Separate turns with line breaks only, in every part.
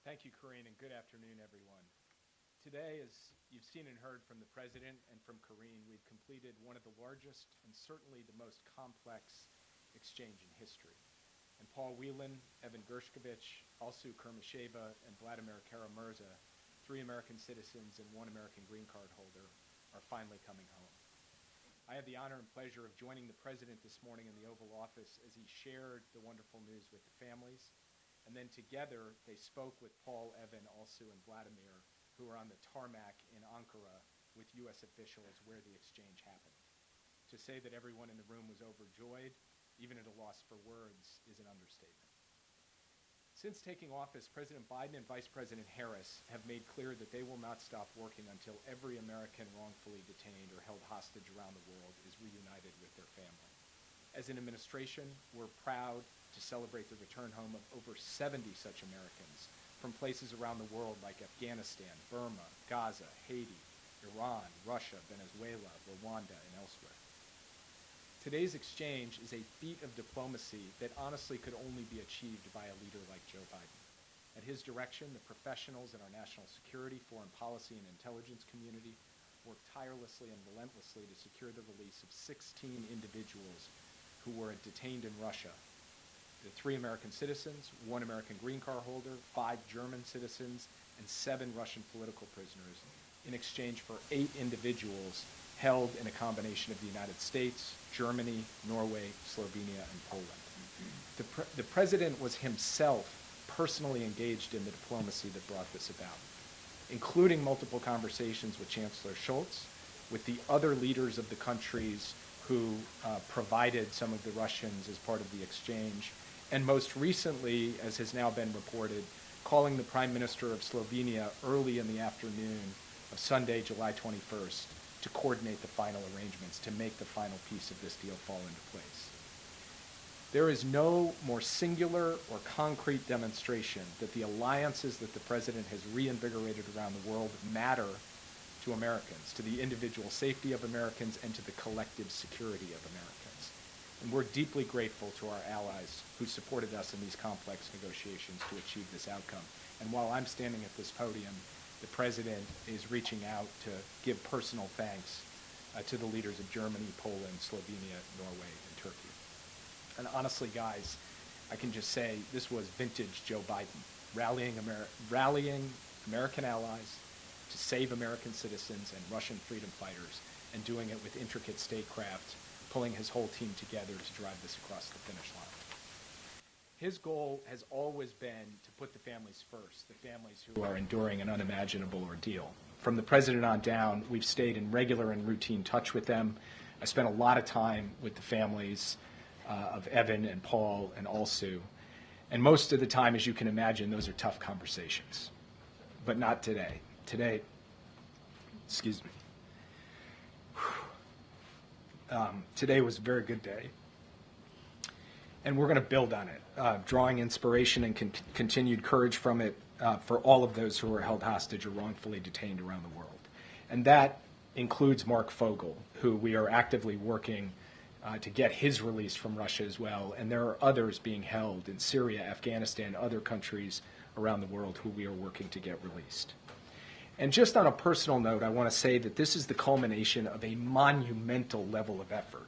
Thank you, Karine, and good afternoon, everyone. Today, as you've seen and heard from the President and from Karine, we've completed one of the largest and certainly the most complex exchange in history. And Paul Whelan, Evan Gershkovich, Alsu Kurmasheva, and Vladimir Kara-Murza, 3 American citizens and 1 American green card holder, are finally coming home. I have the honor and pleasure of joining the President this morning in the Oval Office as he shared the wonderful news with the families. And then together, they spoke with Paul, Evan, Alsu, and Vladimir, who were on the tarmac in Ankara with U.S. officials where the exchange happened. To say that everyone in the room was overjoyed, even at a loss for words, is an understatement. Since taking office, President Biden and Vice President Harris have made clear that they will not stop working until every American wrongfully detained or held hostage around the world is reunited with their family. As an administration, we're proud to celebrate the return home of over 70 such Americans from places around the world like Afghanistan, Burma, Gaza, Haiti, Iran, Russia, Venezuela, Rwanda, and elsewhere. Today's exchange is a feat of diplomacy that honestly could only be achieved by a leader like Joe Biden. At his direction, the professionals in our national security, foreign policy, and intelligence community worked tirelessly and relentlessly to secure the release of 16 individuals who were detained in Russia. The 3 American citizens, 1 American green card holder, 5 German citizens, and 7 Russian political prisoners in exchange for 8 individuals held in a combination of the United States, Germany, Norway, Slovenia, and Poland. The President was himself personally engaged in the diplomacy that brought this about, including multiple conversations with Chancellor Scholz, with the other leaders of the countries who provided some of the Russians as part of the exchange, and most recently, as has now been reported, calling the Prime Minister of Slovenia early in the afternoon of Sunday, July 21st, to coordinate the final arrangements, to make the final piece of this deal fall into place. There is no more singular or concrete demonstration that the alliances that the President has reinvigorated around the world matter to Americans, to the individual safety of Americans, and to the collective security of Americans. And we're deeply grateful to our allies who supported us in these complex negotiations to achieve this outcome. And while I'm standing at this podium, the President is reaching out to give personal thanks to the leaders of Germany, Poland, Slovenia, Norway, and Turkey. And honestly, guys, I can just say this was vintage Joe Biden, rallying American allies to save American citizens and Russian freedom fighters, and doing it with intricate statecraft, pulling his whole team together to drive this across the finish line. His goal has always been to put the families first, the families who are enduring an unimaginable ordeal. From the President on down, we've stayed in regular and routine touch with them. I spent a lot of time with the families of Evan and Paul and Alsu. And most of the time, as you can imagine, those are tough conversations. But not today. Today, excuse me. Today was a very good day. And we're going to build on it, drawing inspiration and continued courage from it for all of those who are held hostage or wrongfully detained around the world. And that includes Mark Fogel, who we are actively working to get his release from Russia as well. And there are others being held in Syria, Afghanistan, other countries around the world who we are working to get released. And just on a personal note, I want to say that this is the culmination of a monumental level of effort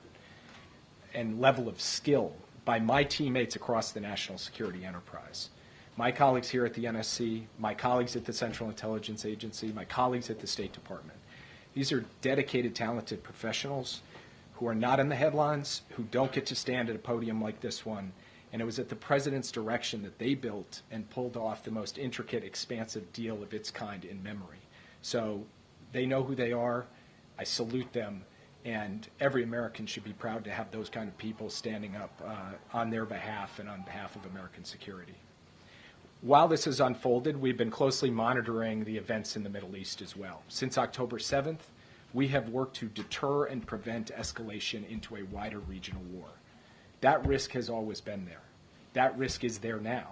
and level of skill by my teammates across the national security enterprise. My colleagues here at the NSC, my colleagues at the Central Intelligence Agency, my colleagues at the State Department. These are dedicated, talented professionals who are not in the headlines, who don't get to stand at a podium like this one. And it was at the President's direction that they built and pulled off the most intricate, expansive deal of its kind in memory. So they know who they are. I salute them. And every American should be proud to have those kind of people standing up on their behalf and on behalf of American security. While this has unfolded, we've been closely monitoring the events in the Middle East as well. Since October 7th, we have worked to deter and prevent escalation into a wider regional war. That risk has always been there. That risk is there now.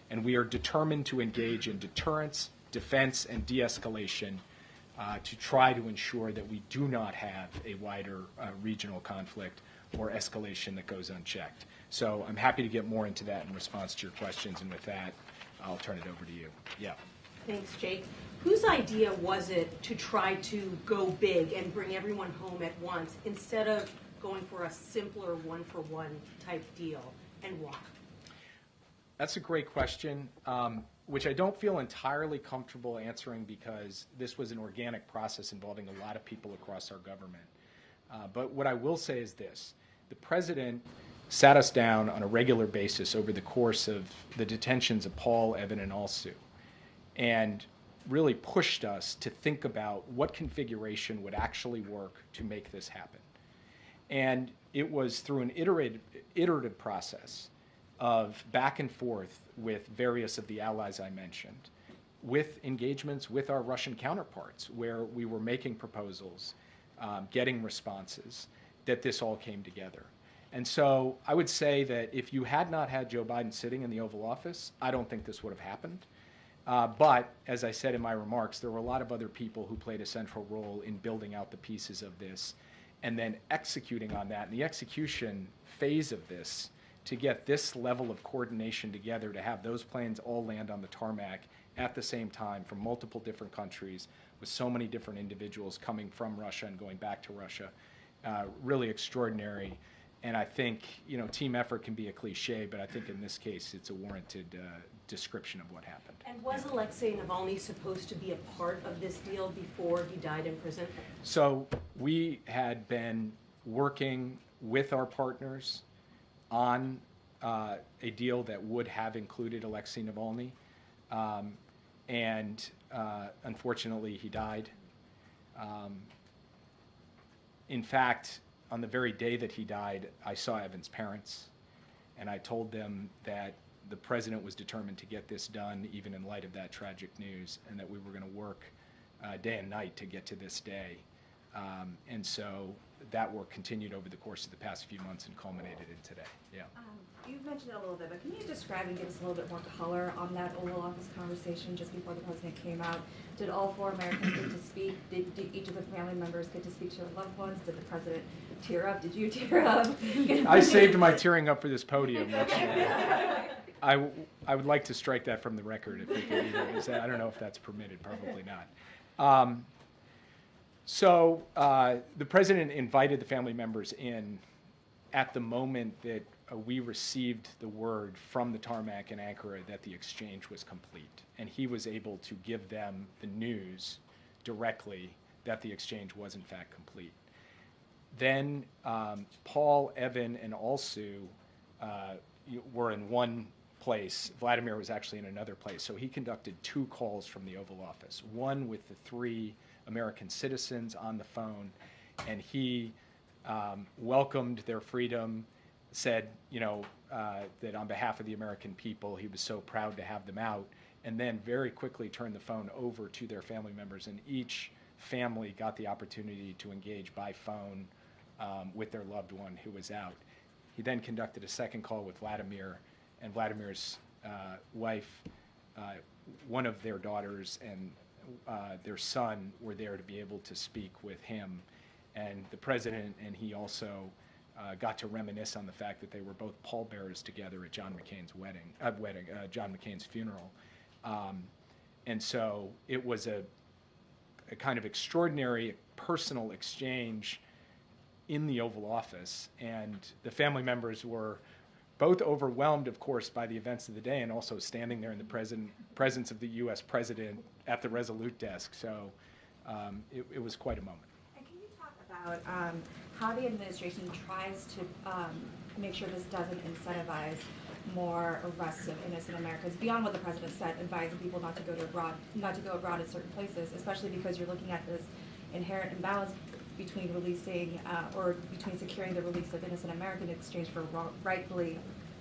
And we are determined to engage in deterrence, defense, and de-escalation to try to ensure that we do not have a wider regional conflict or escalation that goes unchecked. So I'm happy to get more into that in response to your questions. And with that, I'll turn it over to you. Yeah.
Thanks, Jake. Whose idea was it to try to go big and bring everyone home at once instead of going for a simpler one-for-one type deal, and why?
That's a great question, which I don't feel entirely comfortable answering because this was an organic process involving a lot of people across our government. But what I will say is this. The president sat us down on a regular basis over the course of the detentions of Paul, Evan, and Alsu, and really pushed us to think about what configuration would actually work to make this happen. And it was through an iterative process of back and forth with various of the allies I mentioned, with engagements with our Russian counterparts, where we were making proposals, getting responses, that this all came together. And so I would say that if you had not had Joe Biden sitting in the Oval Office, I don't think this would have happened. But as I said in my remarks, there were a lot of other people who played a central role in building out the pieces of this and then executing on that. And the execution phase of this, to get this level of coordination together, to have those planes all land on the tarmac at the same time from multiple different countries with so many different individuals coming from Russia and going back to Russia, really extraordinary. And I think, team effort can be a cliche, but I think in this case it's a warranted description of what happened.
And was Alexei Navalny supposed to be a part of this deal before he died in prison?
So we had been working with our partners on a deal that would have included Alexei Navalny, and unfortunately he died. In fact, on the very day that he died, I saw Evan's parents, and I told them that the president was determined to get this done, even in light of that tragic news, and that we were going to work day and night to get to this day. And so that work continued over the course of the past few months and culminated in today. Yeah.
You've mentioned it a little bit, but can you describe and give us a little bit more color on that Oval Office conversation just before the president came out? Did all 4 Americans get to speak? Did each of the family members get to speak to their loved ones? Did the president tear up? Did you tear up?
I saved my tearing up for this podium. I would like to strike that from the record if we could either. I don't know if that's permitted, probably not. So the president invited the family members in at the moment that we received the word from the tarmac in Ankara that the exchange was complete. And he was able to give them the news directly that the exchange was in fact complete. Then Paul, Evan, and Alsu were in one place. Vladimir was actually in another place. So he conducted 2 calls from the Oval Office, one with the 3 American citizens on the phone, and he welcomed their freedom, said, that on behalf of the American people, he was so proud to have them out, and then very quickly turned the phone over to their family members, and each family got the opportunity to engage by phone with their loved one who was out. He then conducted a second call with Vladimir, and Vladimir's wife, one of their daughters, and their son were there to be able to speak with him. And the president and he also got to reminisce on the fact that they were both pallbearers together at John McCain's John McCain's funeral. And so it was a kind of extraordinary personal exchange in the Oval Office, and the family members were both overwhelmed, of course, by the events of the day and also standing there in the presence of the U.S. president at the Resolute desk. So it was quite a moment.
And can you talk about how the administration tries to make sure this doesn't incentivize more arrests of innocent Americans beyond what the president said, advising people not to go abroad in certain places, especially because you're looking at this inherent imbalance between releasing or between securing the release of innocent Americans in exchange for rightfully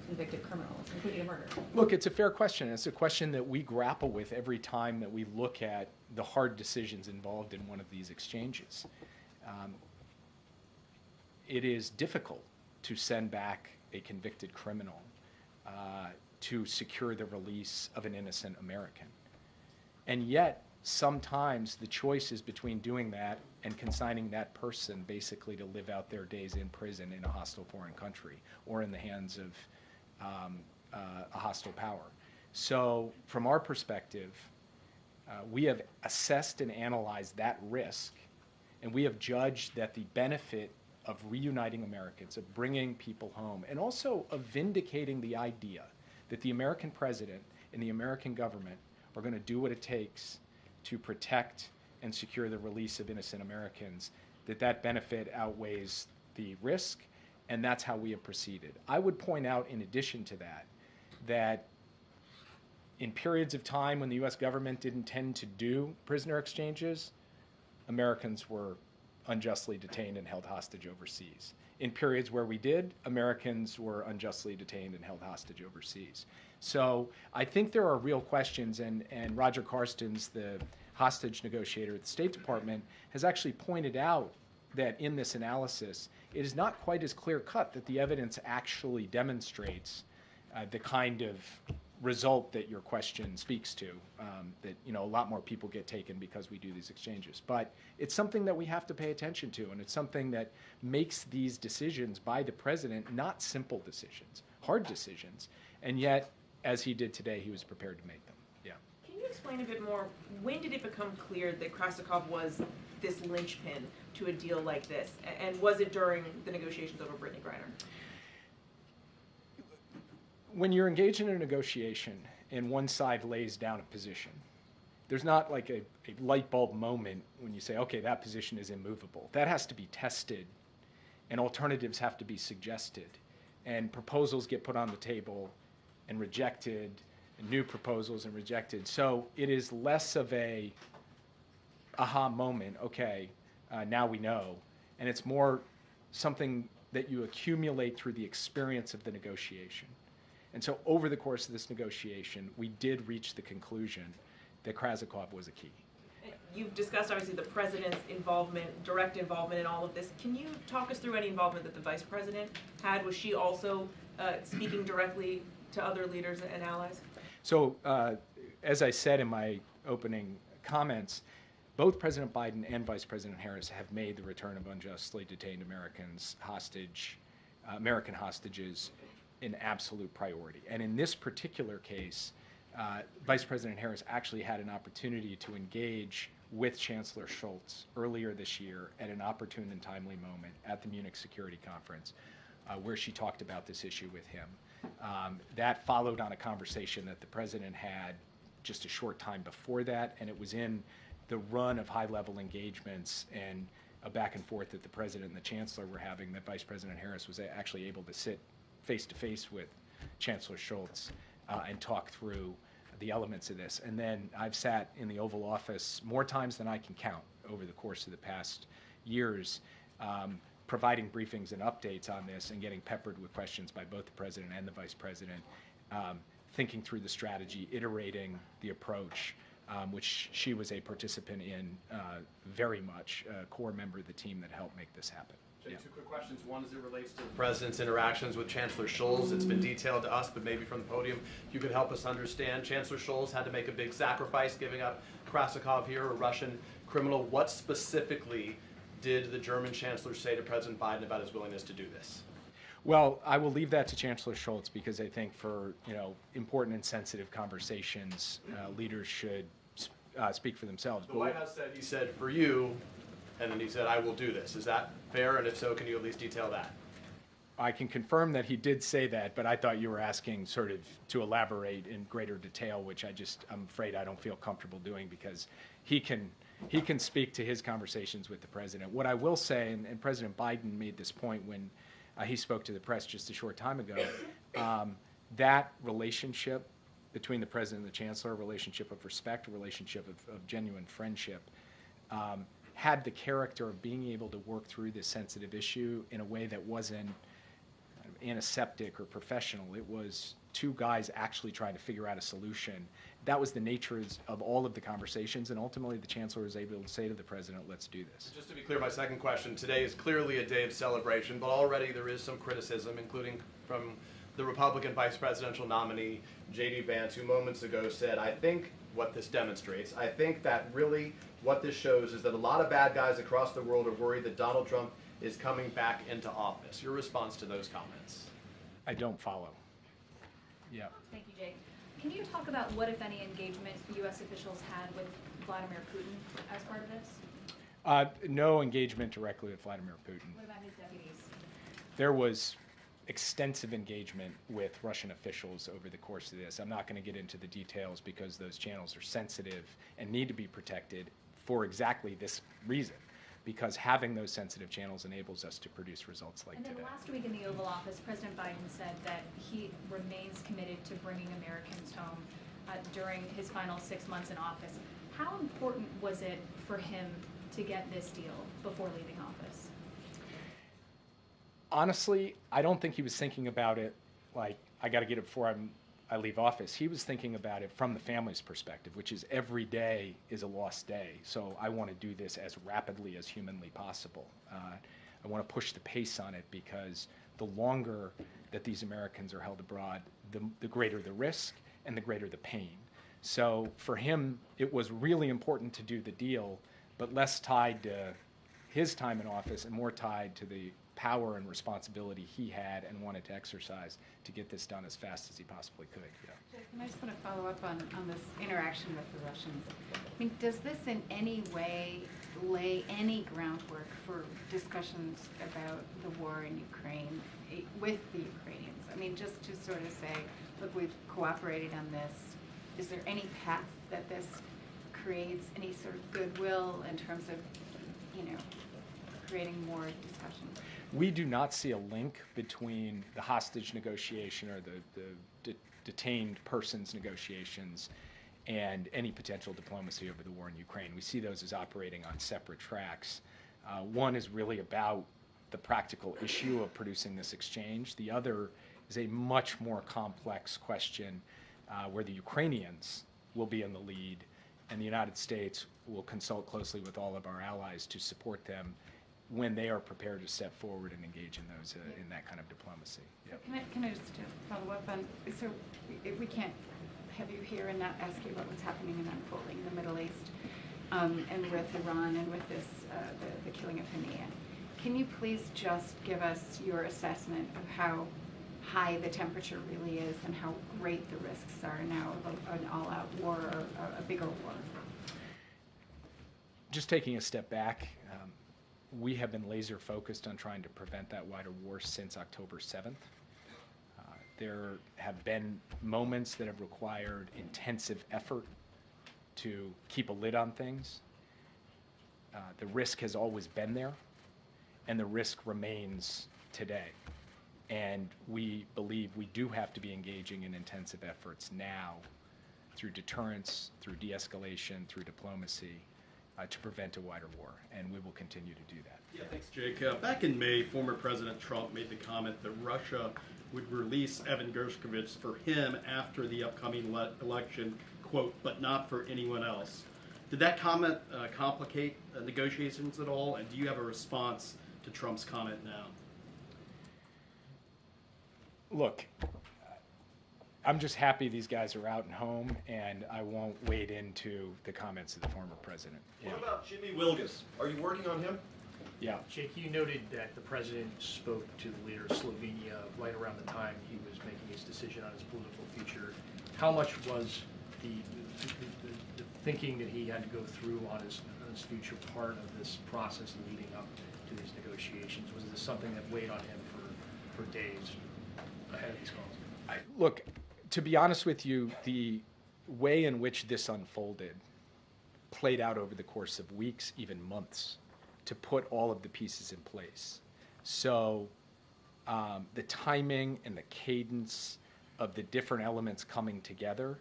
convicted criminals, including a murder?
Look, it's a fair question. It's a question that we grapple with every time that we look at the hard decisions involved in one of these exchanges. It is difficult to send back a convicted criminal to secure the release of an innocent American. And yet, sometimes the choice is between doing that and consigning that person basically to live out their days in prison in a hostile foreign country or in the hands of a hostile power. So from our perspective, we have assessed and analyzed that risk, and we have judged that the benefit of reuniting Americans, of bringing people home, and also of vindicating the idea that the American president and the American government are going to do what it takes to protect and secure the release of innocent Americans, that benefit outweighs the risk, and that's how we have proceeded. I would point out, in addition to that, that in periods of time when the U.S. government didn't tend to do prisoner exchanges, Americans were unjustly detained and held hostage overseas. In periods where we did, Americans were unjustly detained and held hostage overseas. So I think there are real questions, and Roger Carstens, the hostage negotiator at the State Department, has actually pointed out that in this analysis, it is not quite as clear-cut that the evidence actually demonstrates the kind of result that your question speaks to, that a lot more people get taken because we do these exchanges. But it's something that we have to pay attention to, and it's something that makes these decisions by the president not simple decisions, hard decisions, and yet, as he did today, he was prepared to make them. Yeah.
Can you explain a bit more, when did it become clear that Krasikov was this linchpin to a deal like this, and was it during the negotiations over Brittany Griner?
When you're engaged in a negotiation and one side lays down a position, there's not like a light bulb moment when you say, okay, that position is immovable. That has to be tested, and alternatives have to be suggested, and proposals get put on the table and rejected, and new proposals and rejected. So it is less of a aha moment, okay, now we know, and it's more something that you accumulate through the experience of the negotiation. And so over the course of this negotiation, we did reach the conclusion that Krasikov was a key.
You've discussed, obviously, the president's involvement, direct involvement in all of this. Can you talk us through any involvement that the vice president had? Was she also speaking directly to other leaders and allies?
So as I said in my opening comments, both President Biden and Vice President Harris have made the return of unjustly detained American hostages an absolute priority. And in this particular case, Vice President Harris actually had an opportunity to engage with Chancellor Scholz earlier this year at an opportune and timely moment at the Munich Security Conference, where she talked about this issue with him. That followed on a conversation that the President had just a short time before that, and it was in the run of high-level engagements and a back and forth that the President and the Chancellor were having that Vice President Harris was actually able to sit face-to-face with Chancellor Scholz and talk through the elements of this. And then I've sat in the Oval Office more times than I can count over the course of the past years, providing briefings and updates on this and getting peppered with questions by both the President and the Vice President, thinking through the strategy, iterating the approach, which she was a participant in very much, a core member of the team that helped make this happen.
Jay, two quick questions. One as it relates to the president's interactions with Chancellor Scholz. It's been detailed to us, but maybe from the podium, if you could help us understand. Chancellor Scholz had to make a big sacrifice, giving up Krasikov here, a Russian criminal. What specifically did the German Chancellor say to President Biden about his willingness to do this?
Well, I will leave that to Chancellor Scholz because I think for important and sensitive conversations, leaders should speak for themselves.
The White House said, he said, for you, and then he said, I will do this. Is that fair? And if so, can you at least detail that?
I can confirm that he did say that, but I thought you were asking sort of to elaborate in greater detail, which I'm afraid I don't feel comfortable doing because he can speak to his conversations with the president. What I will say, and President Biden made this point when he spoke to the press just a short time ago, that relationship between the president and the chancellor, a relationship of respect, a relationship of genuine friendship, had the character of being able to work through this sensitive issue in a way that wasn't antiseptic or professional. It was two guys actually trying to figure out a solution. That was the nature of all of the conversations, and ultimately the chancellor was able to say to the president, let's do this.
Just to be clear, my second question, today is clearly a day of celebration, but already there is some criticism, including from the Republican vice presidential nominee, J.D. Vance, who moments ago said, I think what this demonstrates, I think that really what this shows is that a lot of bad guys across the world are worried that Donald Trump is coming back into office. Your response to those comments?
I don't follow. Yeah.
Thank you, Jake.
Can you talk about what, if any, engagement U.S. officials had with Vladimir Putin as part of this?
No engagement directly with Vladimir Putin.
What about his deputies?
There was extensive engagement with Russian officials over the course of this. I'm not going to get into the details because those channels are sensitive and need to be protected for exactly this reason, because having those sensitive channels enables us to produce results like
And then
today.
last week in the Oval Office, President Biden said that he remains committed to bringing Americans home during his final 6 months in office. How important was it for him to get this deal before leaving office?
Honestly, I don't think he was thinking about it like, I got to get it before I leave office. He was thinking about it from the family's perspective, which is every day is a lost day. So I want to do this as rapidly as humanly possible. I want to push the pace on it because the longer that these Americans are held abroad, the greater the risk and the greater the pain. So for him, it was really important to do the deal, but less tied to his time in office and more tied to the power and responsibility he had and wanted to exercise to get this done as fast as he possibly could. Yeah.
I just want to follow up on this interaction with the Russians. I mean, does this in any way lay any groundwork for discussions about the war in Ukraine with the Ukrainians? I mean, just to sort of say, look, we've cooperated on this. Is there any path that this creates any sort of goodwill in terms of, creating more discussion?
We do not see a link between the hostage negotiation or the detained persons negotiations and any potential diplomacy over the war in Ukraine. We see those as operating on separate tracks. One is really about the practical issue of producing this exchange. The other is a much more complex question where the Ukrainians will be in the lead and the United States will consult closely with all of our allies to support them when they are prepared to step forward and engage in those in that kind of diplomacy.
So can I just follow up on, so we can't have you here and not ask you about what's happening and unfolding in the Middle East and with Iran and with this, the killing of Haniyeh. Can you please just give us your assessment of how high the temperature really is and how great the risks are now of an all-out war or a bigger war?
Just taking a step back, we have been laser focused on trying to prevent that wider war since October 7th. There have been moments that have required intensive effort to keep a lid on things. The risk has always been there, and the risk remains today. And we believe we do have to be engaging in intensive efforts now through deterrence, through de-escalation, through diplomacy, to prevent a wider war, and we will continue to do that.
Yeah, thanks, Jake. Back in May, former President Trump made the comment that Russia would release Evan Gershkovich for him after the upcoming election, quote, but not for anyone else. Did that comment complicate negotiations at all, and do you have a response to Trump's comment now?
Look, I'm just happy these guys are out and home, and I won't wade into the comments of the former president.
What about Jimmy Wilgus? Are you working on him?
Yeah.
Jake, you noted that the president spoke to the leader of Slovenia right around the time he was making his decision on his political future. How much was the thinking that he had to go through on his future part of this process leading up to these negotiations? Was this something that weighed on him for days ahead of these calls?
Look, to be honest with you, the way in which this unfolded played out over the course of weeks, even months, to put all of the pieces in place. So the timing and the cadence of the different elements coming together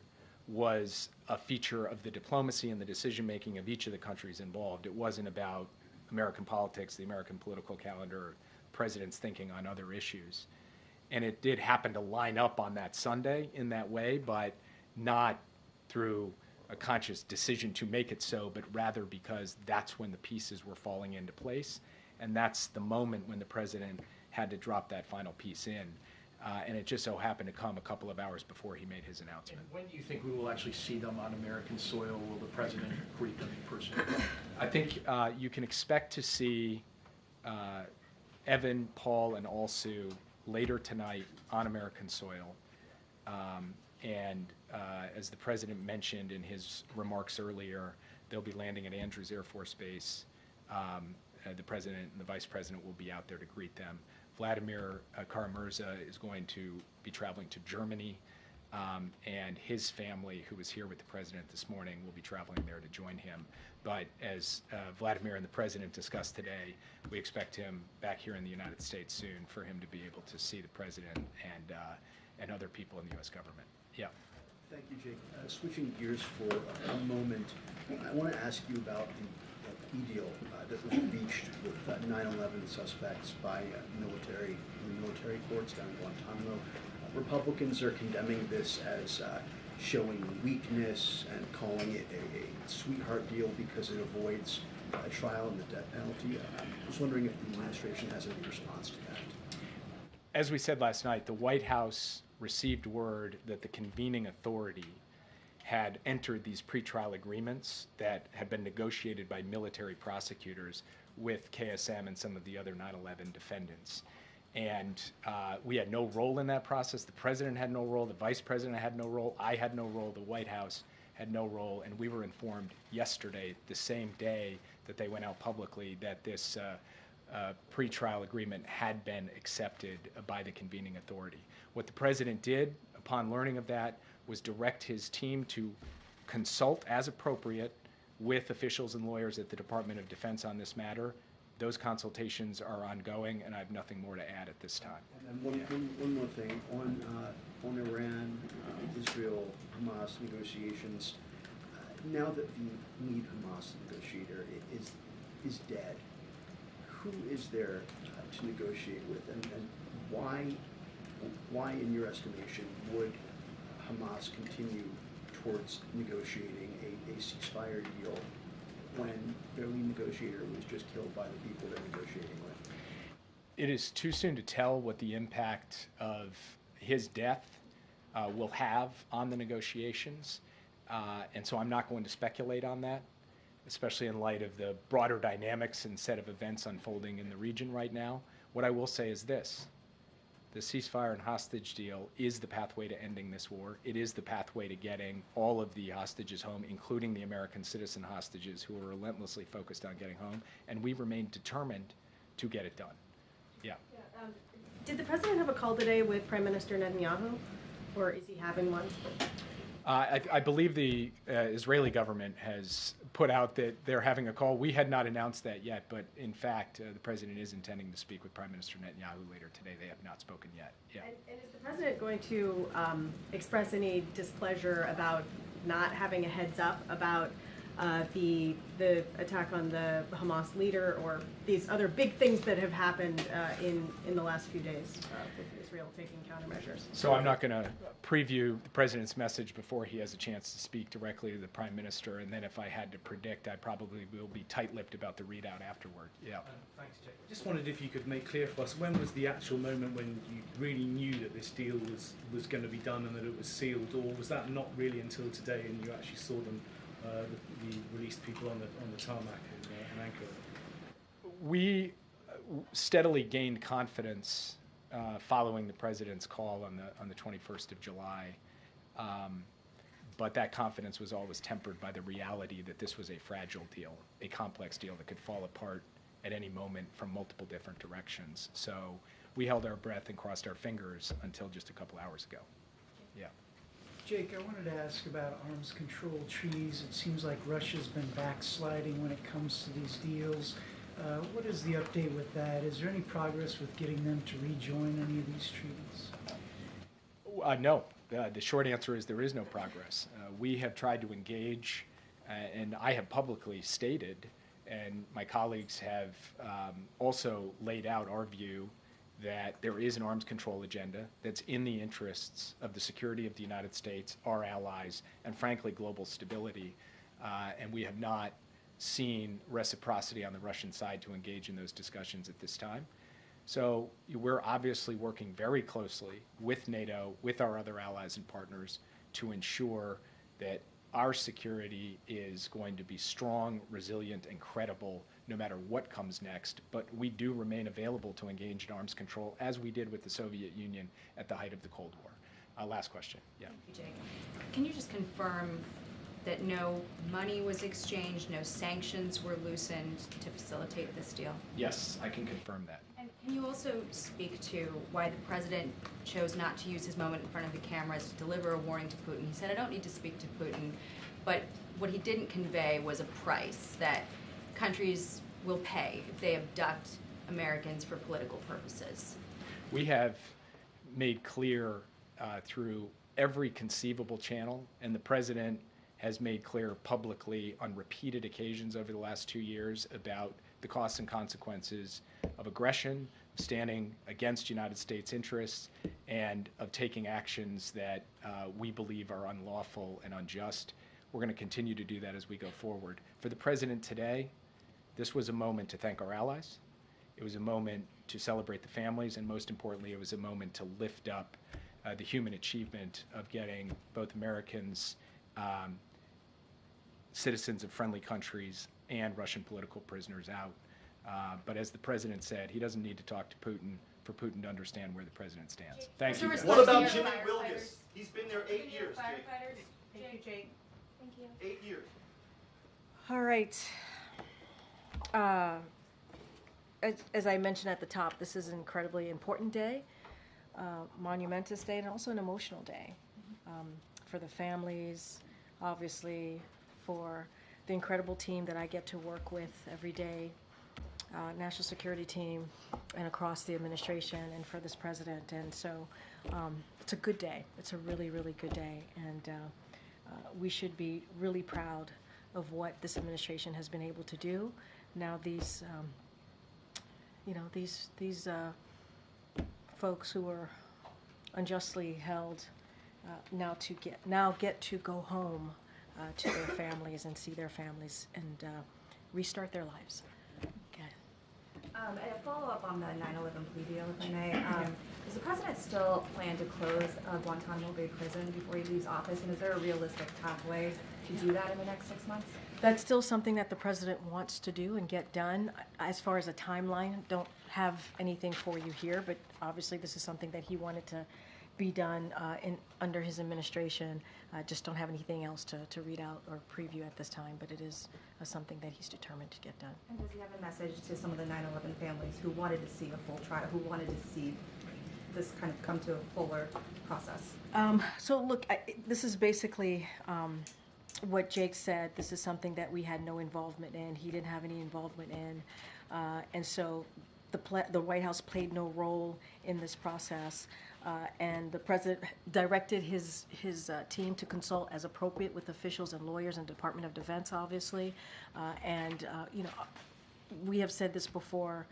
was a feature of the diplomacy and the decision-making of each of the countries involved. It wasn't about American politics, the American political calendar, presidents thinking on other issues. And it did happen to line up on that Sunday in that way, but not through a conscious decision to make it so, but rather because that's when the pieces were falling into place. And that's the moment when the president had to drop that final piece in. And it just so happened to come a couple of hours before he made his announcement.
And when do you think we will actually see them on American soil? Will the president greet them in person?
I think you can expect to see Evan, Paul, and Alsu later tonight on American soil. And as the president mentioned in his remarks earlier, they'll be landing at Andrews Air Force Base. The president and the vice president will be out there to greet them. Vladimir Kara-Murza is going to be traveling to Germany, and his family, who was here with the president this morning, will be traveling there to join him. But as Vladimir and the president discussed today, we expect him back here in the United States soon for him to be able to see the president and other people in the U.S. government. Yeah.
Thank you, Jake. Switching gears for a moment, I want to ask you about the plea deal that was reached with 9/11 suspects by military courts down in Guantanamo. Republicans are condemning this as showing weakness and calling it a sweetheart deal because it avoids a trial and the death penalty. I was wondering if the administration has any response to that.
As we said last night, the White House received word that the convening authority had entered these pretrial agreements that had been negotiated by military prosecutors with KSM and some of the other 9/11 defendants. And we had no role in that process. The president had no role. The vice president had no role. I had no role. The White House had no role. And we were informed yesterday, the same day that they went out publicly, that this pretrial agreement had been accepted by the convening authority. What the president did upon learning of that was direct his team to consult as appropriate with officials and lawyers at the Department of Defense on this matter. Those consultations are ongoing, and I have nothing more to add at this time.
And one more thing on Iran, Israel, Hamas negotiations. Now that the lead Hamas negotiator is dead, who is there to negotiate with, and why, in your estimation, would Hamas continue towards negotiating a ceasefire deal when their lead negotiator was just killed by the people they're negotiating with?
It is too soon to tell what the impact of his death will have on the negotiations, and so I'm not going to speculate on that, especially in light of the broader dynamics and set of events unfolding in the region right now. What I will say is this: the ceasefire and hostage deal is the pathway to ending this war. It is the pathway to getting all of the hostages home, including the American citizen hostages who are relentlessly focused on getting home, and we remain determined to get it done. Yeah.
Did the president have a call today with Prime Minister Netanyahu, or is he having one?
I believe the Israeli government has put out that they're having a call. We had not announced that yet, but in fact, the president is intending to speak with Prime Minister Netanyahu later today. They have not spoken yet. Yeah.
And is the president going to express any displeasure about not having a heads up about the attack on the Hamas leader, or these other big things that have happened in the last few days with Israel taking countermeasures?
So I'm not going to preview the president's message before he has a chance to speak directly to the prime minister, and then if I had to predict, I probably will be tight-lipped about the readout afterward. Yeah.
Thanks, Jake. Just wondered if you could make clear for us, when was the actual moment when you really knew that this deal was going to be done and that it was sealed, or was that not really until today and you actually saw them, the released people on the tarmac in Ankara?
We steadily gained confidence following the president's call on the 21st of July, but that confidence was always tempered by the reality that this was a fragile deal, a complex deal that could fall apart at any moment from multiple different directions. So we held our breath and crossed our fingers until just a couple hours ago. Yeah.
Jake, I wanted to ask about arms control treaties. It seems like Russia's been backsliding when it comes to these deals. What is the update with that? Is there any progress with getting them to rejoin any of these treaties?
No. The short answer is there is no progress. We have tried to engage, and I have publicly stated, and my colleagues have also laid out our view that there is an arms control agenda that's in the interests of the security of the United States, our allies, and frankly, global stability. And we have not seen reciprocity on the Russian side to engage in those discussions at this time. So we're obviously working very closely with NATO, with our other allies and partners, to ensure that our security is going to be strong, resilient, and credible no matter what comes next. But we do remain available to engage in arms control, as we did with the Soviet Union at the height of the Cold War. Last question, yeah.
Thank you, Jake. Can you just confirm that no money was exchanged, no sanctions were loosened to facilitate this deal?
Yes, I can confirm that.
And can you also speak to why the president chose not to use his moment in front of the cameras to deliver a warning to Putin? He said, I don't need to speak to Putin, but what he didn't convey was a price that countries will pay if they abduct Americans for political purposes.
We have made clear through every conceivable channel, and the president has made clear publicly on repeated occasions over the last 2 years about the costs and consequences of aggression, standing against United States interests, and of taking actions that we believe are unlawful and unjust. We're going to continue to do that as we go forward. For the president today, this was a moment to thank our allies. It was a moment to celebrate the families, and most importantly, it was a moment to lift up the human achievement of getting both Americans, citizens of friendly countries, and Russian political prisoners out. But as the president said, he doesn't need to talk to Putin for Putin to understand where the president stands. Thank you.
What about Jimmy Wilgus? He's been there 8 years, Jake.
Thank you, Jake.
Thank you.
8 years.
All right. As I mentioned at the top, this is an incredibly important day, monumentous day, and also an emotional day for the families, obviously, for the incredible team that I get to work with every day, national security team, and across the administration, and for this president. And so it's a good day. It's a really, really good day. And we should be really proud of what this administration has been able to do. Now these, these folks who are unjustly held now get to go home to their families and see their families and restart their lives. Okay.
And a follow-up on the 9/11 plea deal, if I may. Does the president still plan to close Guantanamo Bay prison before he leaves office? And is there a realistic pathway to do that in the next 6 months?
That's still something that the president wants to do and get done. As far as a timeline, don't have anything for you here, but obviously this is something that he wanted to be done under his administration. Just don't have anything else to read out or preview at this time, but it is something that he's determined to get done.
And does he have a message to some of the 9/11 families who wanted to see a full trial, who wanted to see this kind of come to a fuller process?
So look, this is basically what Jake said. This is something that we had no involvement in. He didn't have any involvement in. And so the White House played no role in this process. And the president directed his team to consult as appropriate with officials and lawyers and Department of Defense, obviously. We have said this before.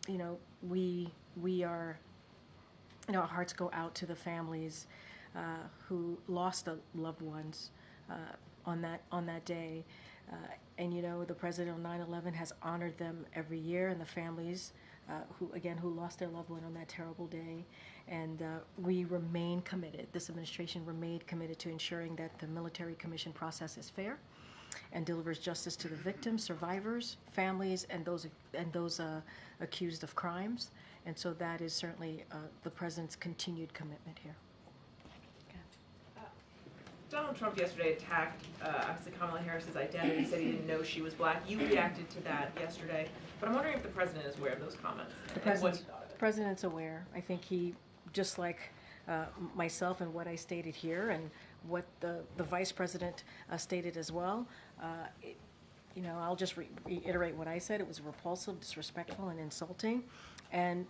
We are, our hearts go out to the families who lost loved ones on that day. And the president on 9/11 has honored them every year, and the families who lost their loved one on that terrible day. And we remain committed, this administration remained committed to ensuring that the military commission process is fair and delivers justice to the victims, survivors, families, and those accused of crimes. And so that is certainly the president's continued commitment here.
Donald Trump yesterday attacked, obviously, Kamala Harris's identity, said he didn't know she was black. You reacted to that yesterday, but I'm wondering if the president is aware of those comments.
The president's aware. I think he, just like myself and what I stated here and what the vice president stated as well, I'll just reiterate what I said. It was repulsive, disrespectful, and insulting. And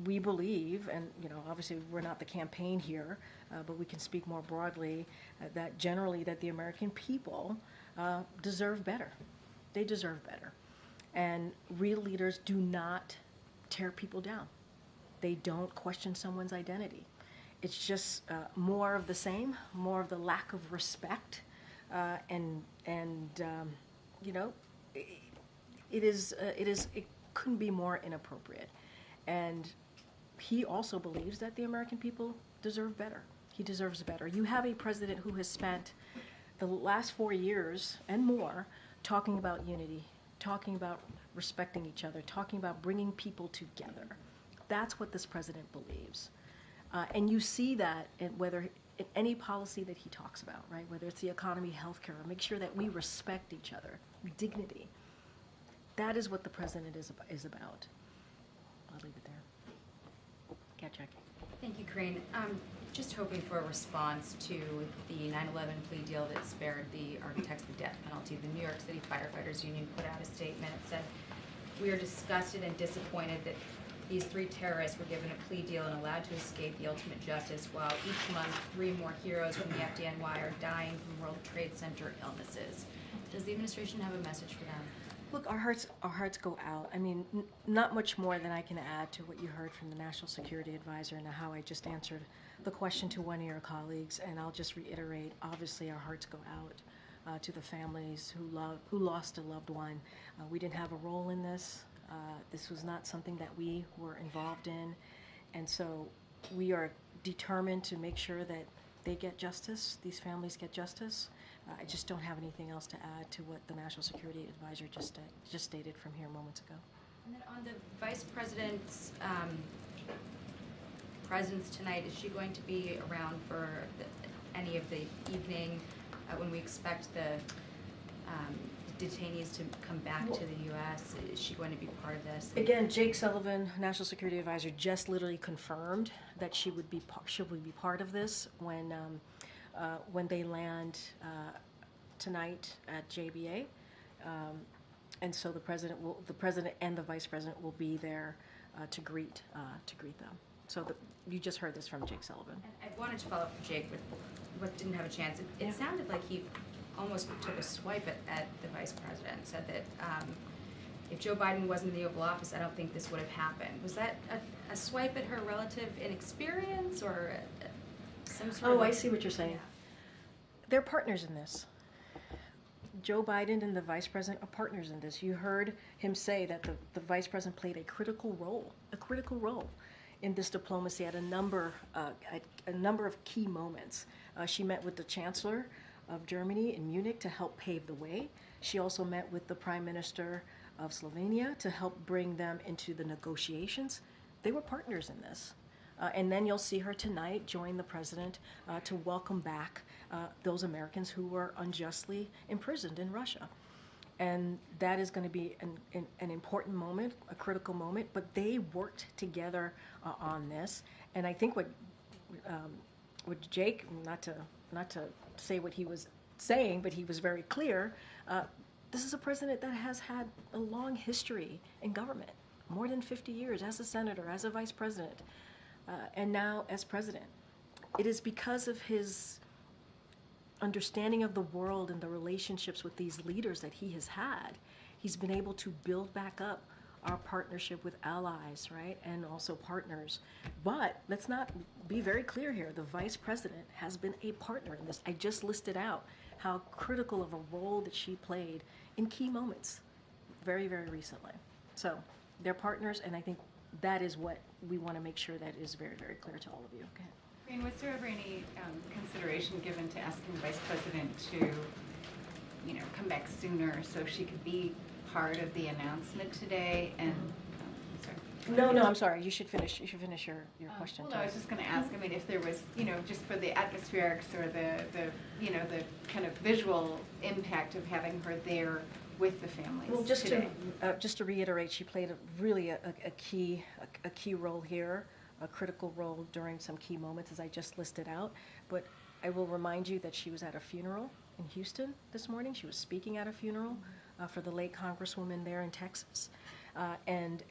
we believe, and obviously we're not the campaign here, but we can speak more broadly, that generally that the American people deserve better. They deserve better. And real leaders do not tear people down. They don't question someone's identity. It's just more of the same, more of the lack of respect, it couldn't be more inappropriate. And he also believes that the American people deserve better. He deserves better. You have a president who has spent the last 4 years and more talking about unity, talking about respecting each other, talking about bringing people together. That's what this president believes. And you see that in whether in any policy that he talks about, right? Whether it's the economy, healthcare, make sure that we respect each other, dignity. That is what the president is about. I'll leave it there. Yeah, Jackie.
Thank you, Karine. Just hoping for a response to the 9/11 plea deal that spared the architects the death penalty. The New York City Firefighters Union put out a statement. It said, "We are disgusted and disappointed that these 3 terrorists were given a plea deal and allowed to escape the ultimate justice, while each month 3 more heroes from the FDNY are dying from World Trade Center illnesses." Does the administration have a message for them?
Look, our hearts go out. I mean, not much more than I can add to what you heard from the National Security Advisor and how I just answered the question to one of your colleagues. And I'll just reiterate, obviously our hearts go out to the families who lost a loved one. We didn't have a role in this. This was not something that we were involved in. And so we are determined to make sure that they get justice, these families get justice. I just don't have anything else to add to what the National Security Advisor just stated from here moments ago.
And then on the Vice President's presence tonight, is she going to be around for any of the evening when we expect the detainees to come back to the U.S.? Is she going to be part of this?
Again, Jake Sullivan, National Security Advisor, just literally confirmed that she would be part of this when they land tonight at JBA, and so the president and the vice president will be there to greet them. So you just heard this from Jake Sullivan.
And I wanted to follow up with Jake, but didn't have a chance. It sounded like he almost took a swipe at the vice president, said that if Joe Biden wasn't in the Oval Office, I don't think this would have happened. Was that a swipe at her relative inexperience or some sort of...
Oh, I see what you're saying. They're partners in this. Joe Biden and the vice president are partners in this. You heard him say that the vice president played a critical role in this diplomacy at a number of key moments. She met with the Chancellor of Germany in Munich to help pave the way. She also met with the Prime Minister of Slovenia to help bring them into the negotiations. They were partners in this. And then you'll see her tonight join the president to welcome back those Americans who were unjustly imprisoned in Russia. And that is going to be an important moment, a critical moment, but they worked together on this. And I think what Jake, not to say what he was saying, but he was very clear, this is a president that has had a long history in government, more than 50 years as a senator, as a vice president, and now as president. It is because of his understanding of the world and the relationships with these leaders that he has had. He's been able to build back up our partnership with allies, right, and also partners. But let's not be very clear here. The vice president has been a partner in this. I just listed out how critical of a role that she played in key moments very, very recently. So they're partners, and I think that is what we want to make sure that is very, very clear to all of you. Okay.
I mean, was there ever any consideration given to asking the vice president to, come back sooner so she could be part of the announcement today? And sorry.
No, I'm sorry. You should finish your question.
Well, no, I was just going to ask. I mean, if there was, just for the atmospherics or the kind of visual impact of having her there with the families.
Well, just to reiterate, she played a key role here, a critical role during some key moments, as I just listed out. But I will remind you that she was at a funeral in Houston this morning. She was speaking at a funeral for the late Congresswoman there in Texas, and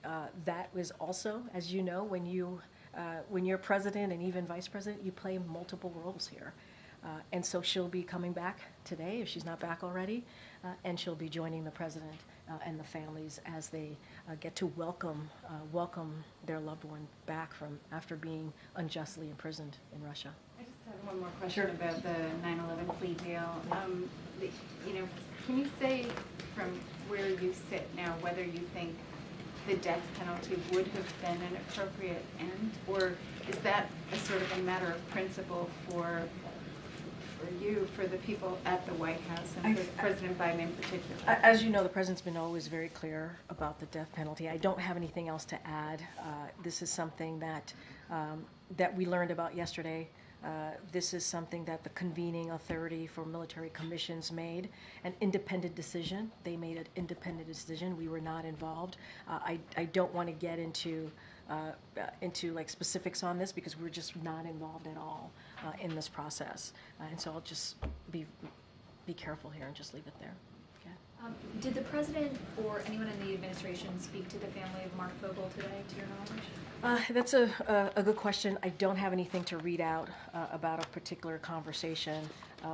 that was also, as you know, when you're president and even vice president, you play multiple roles here. And so she'll be coming back today, if she's not back already, and she'll be joining the president and the families as they get to welcome their loved one back from after being unjustly imprisoned in Russia.
I just have one more question about the 9/11 plea deal. Can you say from where you sit now whether you think the death penalty would have been an appropriate end, or is that a sort of a matter of principle for you, for the people at the White House and for President Biden in particular?
As you know, the president's been always very clear about the death penalty. I don't have anything else to add. This is something that that we learned about yesterday. This is something that the convening authority for military commissions made an independent decision. They made an independent decision. We were not involved. I don't want to get into like specifics on this because we're just not involved at all in this process. And so I'll just be careful here and just leave it there.
Did the president or anyone in the administration speak to the family of Mark Vogel today, to your knowledge?
That's a good question. I don't have anything to read out about a particular conversation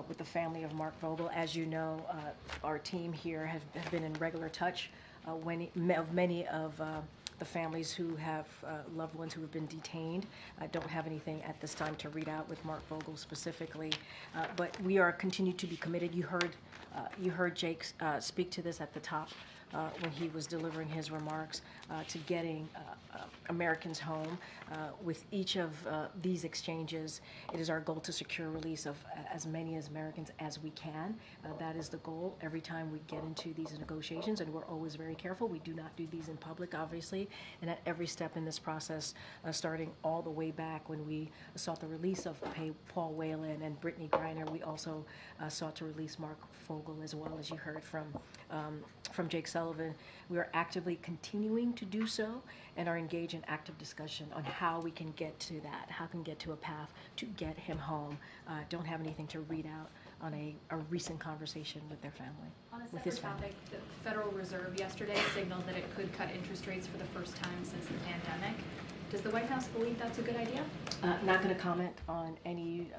with the family of Mark Vogel. As you know, our team here have been in regular touch many of the families who have loved ones who have been detained. I don't have anything at this time to read out with Mark Vogel specifically, but we are continued to be committed. You heard Jake speak to this at the top when he was delivering his remarks to getting Americans home. With each of these exchanges, it is our goal to secure release of as many as Americans as we can. That is the goal every time we get into these negotiations, and we're always very careful. We do not do these in public, obviously, and at every step in this process, starting all the way back when we sought the release of Paul Whelan and Brittany Griner, we also sought to release Mark Vogel, as well as you heard from Jake Sullivan. We are actively continuing to do so and are engaged in active discussion on how we can get to that, how we can get to a path to get him home. Don't have anything to read out on a recent conversation with their family.
On a separate topic, the Federal Reserve yesterday signaled that it could cut interest rates for the first time since the pandemic. Does the White House believe that's a good idea?
Not going to comment on any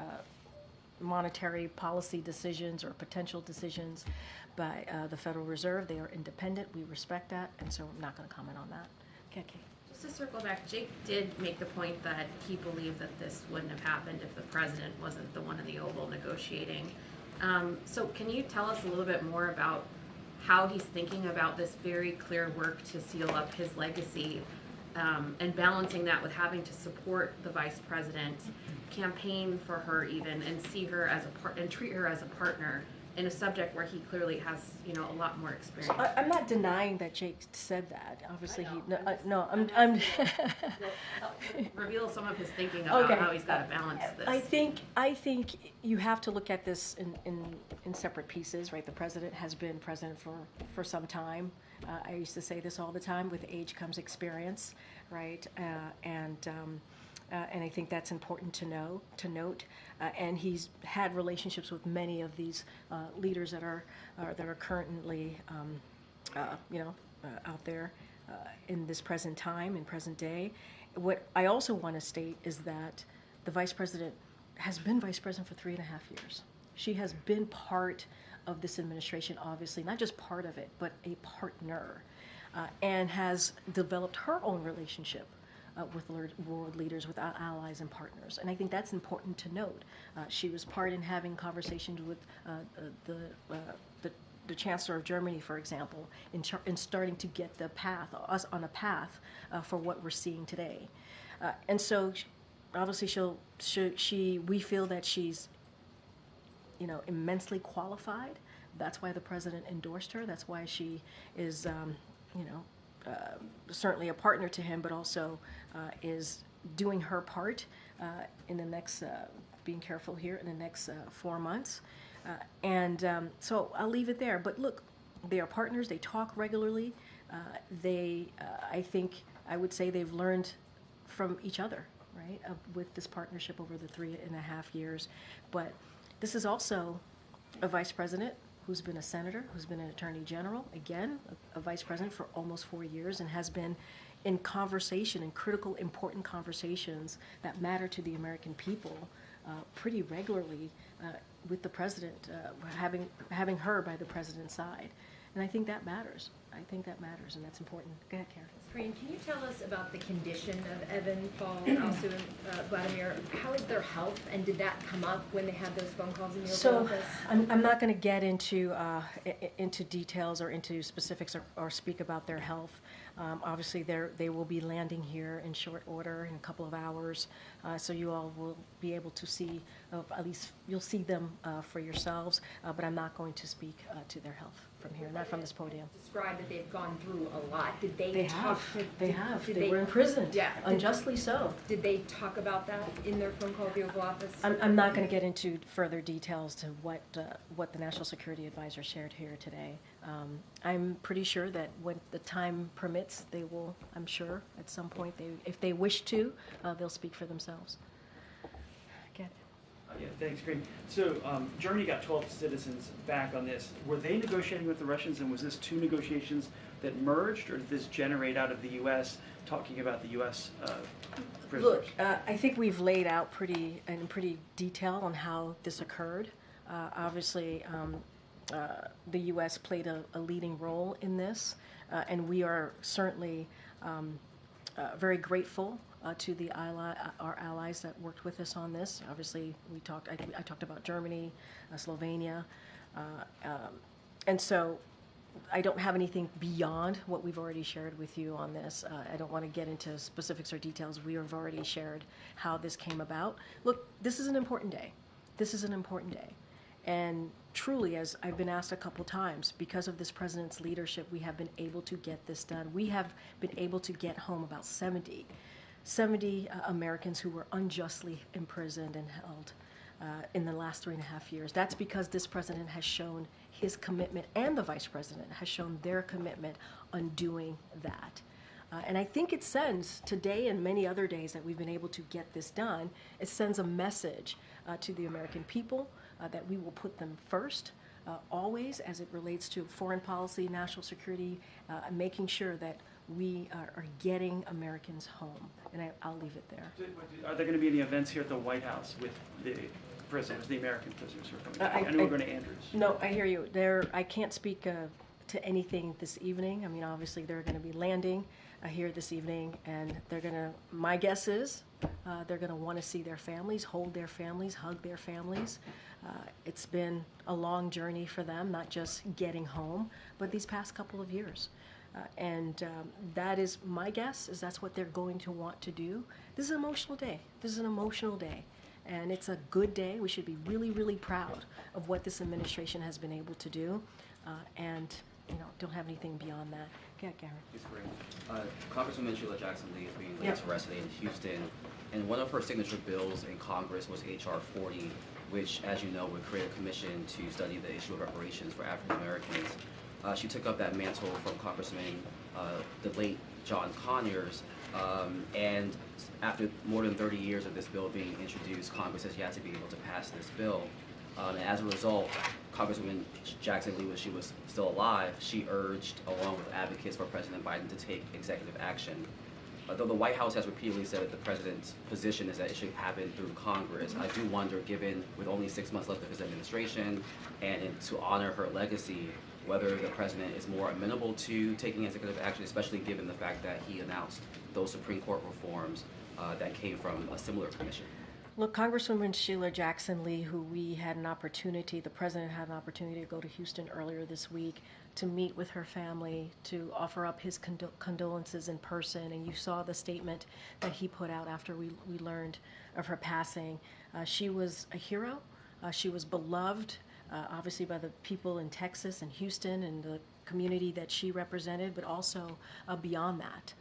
monetary policy decisions or potential decisions by the Federal Reserve. They are independent. We respect that, and so I'm not going to comment on that. Okay.
Just to circle back, Jake did make the point that he believed that this wouldn't have happened if the president wasn't the one in the Oval negotiating. So can you tell us a little bit more about how he's thinking about this very clear work to seal up his legacy, and balancing that with having to support the vice president, campaign for her even, and see her as and treat her as a partner in a subject where he clearly has, a lot more experience?
I'm not denying that Jake said that. Obviously,
I'm reveal some of his thinking about how he's got to balance this.
I think you have to look at this in separate pieces, right? The president has been president for some time. I used to say this all the time: with age comes experience, right? And I think that's important to note. And he's had relationships with many of these leaders that are currently, out there in this present time, in present day. What I also want to state is that the vice president has been vice president for 3.5 years. She has been part of this administration, obviously, not just part of it, but a partner, and has developed her own relationship with world leaders, with our allies and partners. And I think that's important to note. She was part in having conversations with the Chancellor of Germany, for example, in starting to get us on a path for what we're seeing today. And so, obviously, we feel that she's, immensely qualified. That's why the president endorsed her. That's why she is, certainly a partner to him, but also is doing her part in the next, being careful here, in the next 4 months. So I'll leave it there. But look, they are partners. They talk regularly. I would say they've learned from each other, right, with this partnership over the 3.5 years. But this is also a vice president who's been a senator, who's been an attorney general, again, a vice president for almost 4 years, and has been in conversation, in critical, important conversations that matter to the American people pretty regularly with the president, having her by the president's side. And I think that matters. And that's important. Go ahead, Karen.
Karine, can you tell us about the condition of Evan, Paul, Alsu, and Vladimir? How is their health, and did that come up when they had those phone calls in your office?
I'm not going to get into details or into specifics or speak about their health. Obviously, they will be landing here in short order in a couple of hours, so you all will be able to see, at least you'll see them for yourselves, but I'm not going to speak to their health from here, not from this podium.
Described that they've gone through a lot. Did they
They
talk
have.
to,
They have. They were imprisoned,
yeah,
unjustly so.
Did they talk about that in their phone call at the Oval Office?
I'm not going to get into further details to what the National Security Advisor shared here today. I'm pretty sure that when the time permits, they will, I'm sure, at some point, if they wish to, they'll speak for themselves.
Yeah, thanks, Karine. So Germany got 12 citizens back on this. Were they negotiating with the Russians, and was this two negotiations that merged, or did this generate out of the U.S. talking about the U.S. Prisoners?
Look, I think we've laid out in pretty detail on how this occurred. Obviously, the U.S. played a leading role in this, and we are certainly very grateful to our allies that worked with us on this. Obviously, I talked about Germany, Slovenia, and so I don't have anything beyond what we've already shared with you on this. I don't want to get into specifics or details. We have already shared how this came about. Look, this is an important day. This is an important day. And truly, as I've been asked a couple times, because of this president's leadership, we have been able to get this done. We have been able to get home about 70 Americans who were unjustly imprisoned and held in the last 3.5 years. That's because this president has shown his commitment, and the vice president has shown their commitment on doing that. And I think it sends, today and many other days that we've been able to get this done, it sends a message to the American people that we will put them first, always, as it relates to foreign policy, national security, making sure that we are getting Americans home. And I'll leave it there.
Are there going to be any events here at the White House with the prisoners, the American prisoners who are coming back? I know we're going to Andrews.
No, I hear you. I can't speak to anything this evening. I mean, obviously, they're going to be landing here this evening, and they're going to, my guess is, they're going to want to see their families, hold their families, hug their families. It's been a long journey for them, not just getting home, but these past couple of years. And that is my guess, is that's what they're going to want to do. This is an emotional day. This is an emotional day. And it's a good day. We should be really, really proud of what this administration has been able to do. And, don't have anything beyond that. Yeah, Garen.
It's great. Congresswoman Sheila Jackson Lee is being laid to rest today in Houston. And one of her signature bills in Congress was H.R. 40, which, as you know, would create a commission to study the issue of reparations for African Americans. She took up that mantle from Congressman, the late John Conyers, and after more than 30 years of this bill being introduced, Congress has yet to be able to pass this bill. And as a result, Congresswoman Jackson Lee, when she was still alive, she urged, along with advocates for President Biden, to take executive action. Though the White House has repeatedly said that the president's position is that it should happen through Congress, I do wonder, given with only 6 months left of his administration, and to honor her legacy, whether the president is more amenable to taking executive action, especially given the fact that he announced those Supreme Court reforms that came from a similar commission.
Look, Congresswoman Sheila Jackson Lee, who the president had an opportunity to go to Houston earlier this week to meet with her family, to offer up his condolences in person, and you saw the statement that he put out after we learned of her passing. She was a hero. She was beloved, obviously, by the people in Texas and Houston and the community that she represented, but also beyond that.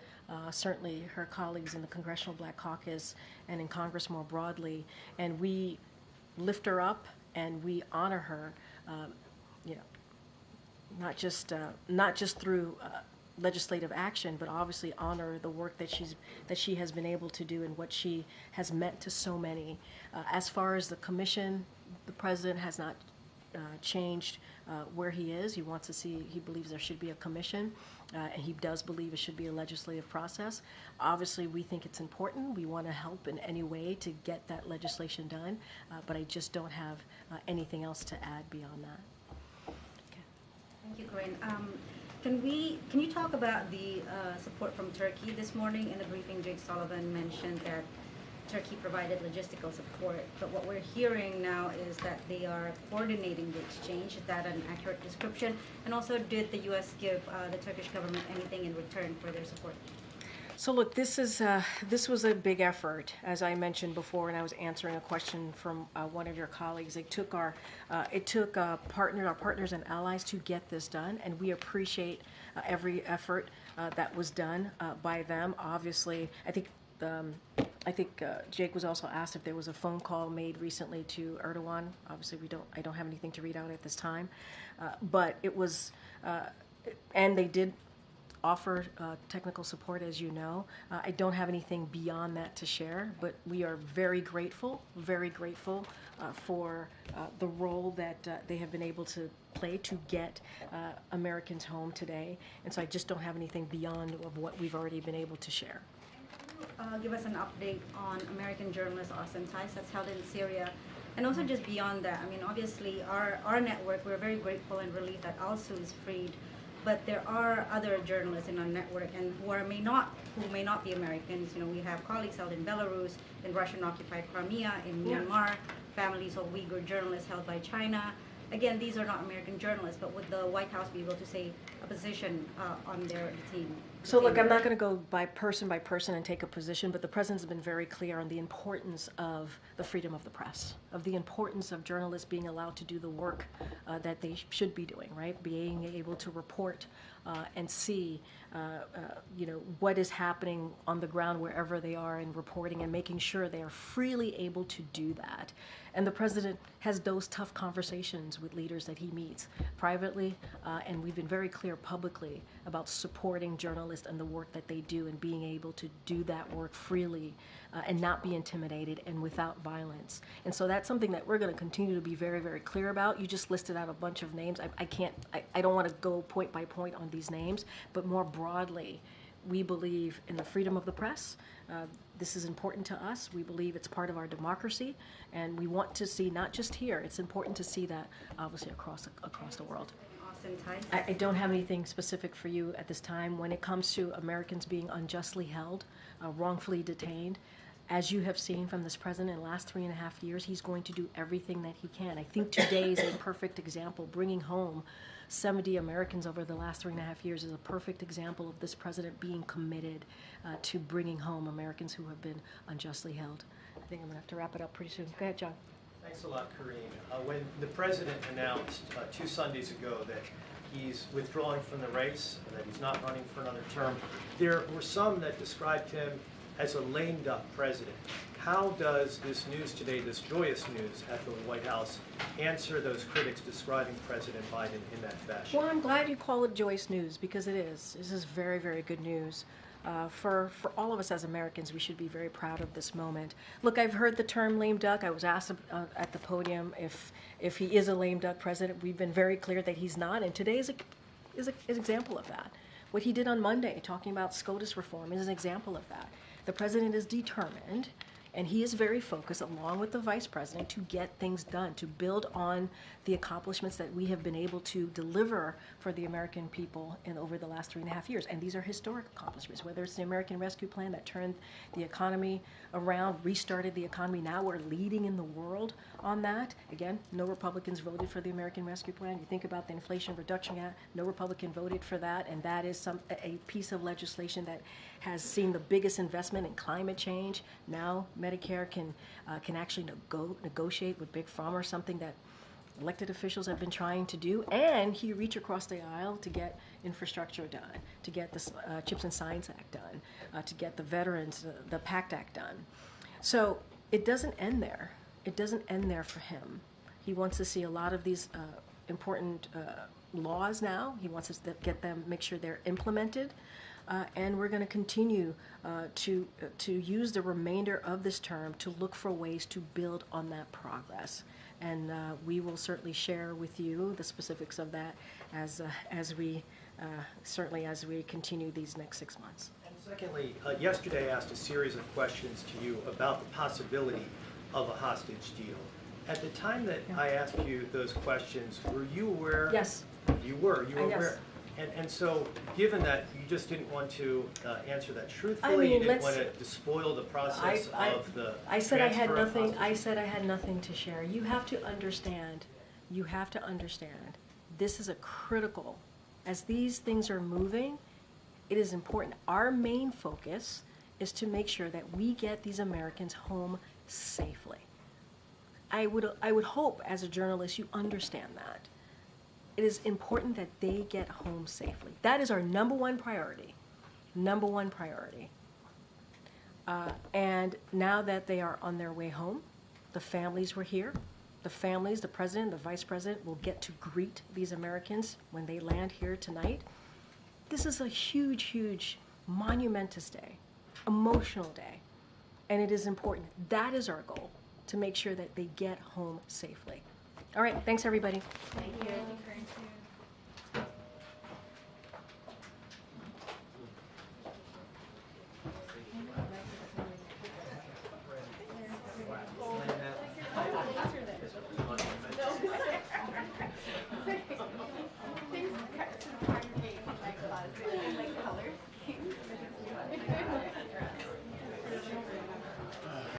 Certainly her colleagues in the Congressional Black Caucus and in Congress more broadly. And we lift her up and we honor her, not just through legislative action, but obviously honor the work that she has been able to do and what she has meant to so many. As far as the commission, the president has not changed where he is. He wants to see, he believes there should be a commission, and he does believe it should be a legislative process. Obviously, we think it's important. We want to help in any way to get that legislation done, but I just don't have anything else to add beyond that. Okay.
Thank you, Karine. Can you talk about the support from Turkey this morning? In the briefing, Jake Sullivan mentioned that Turkey provided logistical support, but what we're hearing now is that they are coordinating the exchange. Is that an accurate description? And also, did the U.S. give the Turkish government anything in return for their support?
So look, this was a big effort, as I mentioned before, and I was answering a question from one of your colleagues. It took our partners and allies to get this done, and we appreciate every effort that was done by them. Obviously, I think Jake was also asked if there was a phone call made recently to Erdogan. Obviously, I don't have anything to read out at this time, but it was, and they did offer technical support, as you know. I don't have anything beyond that to share, but we are very grateful for the role that they have been able to play to get Americans home today. And so I just don't have anything beyond of what we've already been able to share.
Give us an update on American journalist Austin Tice that's held in Syria. And also just beyond that, I mean, obviously our network, we're very grateful and relieved that Alsu is freed. But there are other journalists in our network, and who may not be Americans. You know, we have colleagues held in Belarus, in Russian-occupied Crimea, in Myanmar, families of Uyghur journalists held by China. Again, these are not American journalists, but would the White House be able to say a position on their team?
So look, I'm not going to go by person and take a position, but the president's been very clear on the importance of the freedom of the press, of the importance of journalists being allowed to do the work that they should be doing, right? Being able to report and see, what is happening on the ground wherever they are, and reporting and making sure they are freely able to do that. And the president has those tough conversations with leaders that he meets privately, and we've been very clear publicly about supporting journalists and the work that they do, and being able to do that work freely and not be intimidated and without violence. And so that's something that we're going to continue to be very, very clear about. You just listed out a bunch of names. I don't want to go point by point on these names, but more broadly, we believe in the freedom of the press. This is important to us. We believe it's part of our democracy, and we want to see, not just here, it's important to see that obviously across the world. I don't have anything specific for you at this time. When it comes to Americans being unjustly held, wrongfully detained, as you have seen from this president in the last 3.5 years, he's going to do everything that he can. I think today is a perfect example. Bringing home 70 Americans over the last 3.5 years is a perfect example of this president being committed to bringing home Americans who have been unjustly held. I think I'm going to have to wrap it up pretty soon. Go ahead, John.
Thanks a lot, Karine. When the president announced 2 Sundays ago that he's withdrawing from the race and that he's not running for another term, there were some that described him as a lame duck president. How does this news today, this joyous news at the White House, answer those critics describing President Biden in that fashion?
Well, I'm glad you call it joyous news, because it is. This is very, very good news. For all of us as Americans, we should be very proud of this moment. Look, I've heard the term lame duck. I was asked at the podium if he is a lame duck president. We've been very clear that he's not, and today is an example of that. What he did on Monday, talking about SCOTUS reform, is an example of that. The president is determined, and he is very focused, along with the vice president, to get things done, to build on the accomplishments that we have been able to deliver for the American people over the last 3.5 years. And these are historic accomplishments, whether it's the American Rescue Plan that turned the economy around, restarted the economy. Now we're leading in the world on that. Again, no Republicans voted for the American Rescue Plan. You think about the Inflation Reduction Act, no Republican voted for that, and that is a piece of legislation that has seen the biggest investment in climate change. Now Medicare can actually negotiate with Big Pharma, something that elected officials have been trying to do, and he reached across the aisle to get infrastructure done, to get the Chips and Science Act done, to get the Veterans, the PACT Act done. So it doesn't end there. It doesn't end there for him. He wants to see a lot of these important laws now. He wants us to get them, make sure they're implemented. And we're going to continue to use the remainder of this term to look for ways to build on that progress. And we will certainly share with you the specifics of that as we continue these next 6 months.
And secondly, yesterday I asked a series of questions to you about the possibility of a hostage deal. At the time that I asked you those questions, were you aware?
Yes.
You were aware.
And so, given that you just didn't want to answer that truthfully,
I mean,
you didn't
let's-
want to spoil the process of the
I said I had
transfer of
nothing. I
hostages.
said I had nothing to share. You have to understand. You have to understand. This is a critical. As these things are moving, it is important. Our main focus is to make sure that we get these Americans home safely. I would hope, as a journalist, you understand that. It is important that they get home safely. That is our number one priority. Number one priority. And now that they are on their way home, the families were here. The families, the president, the vice president will get to greet these Americans when they land here tonight. This is a huge, huge, monumentous day, emotional day, and it is important. That is our goal, to make sure that they get home safely. All right, thanks everybody.
Thank you.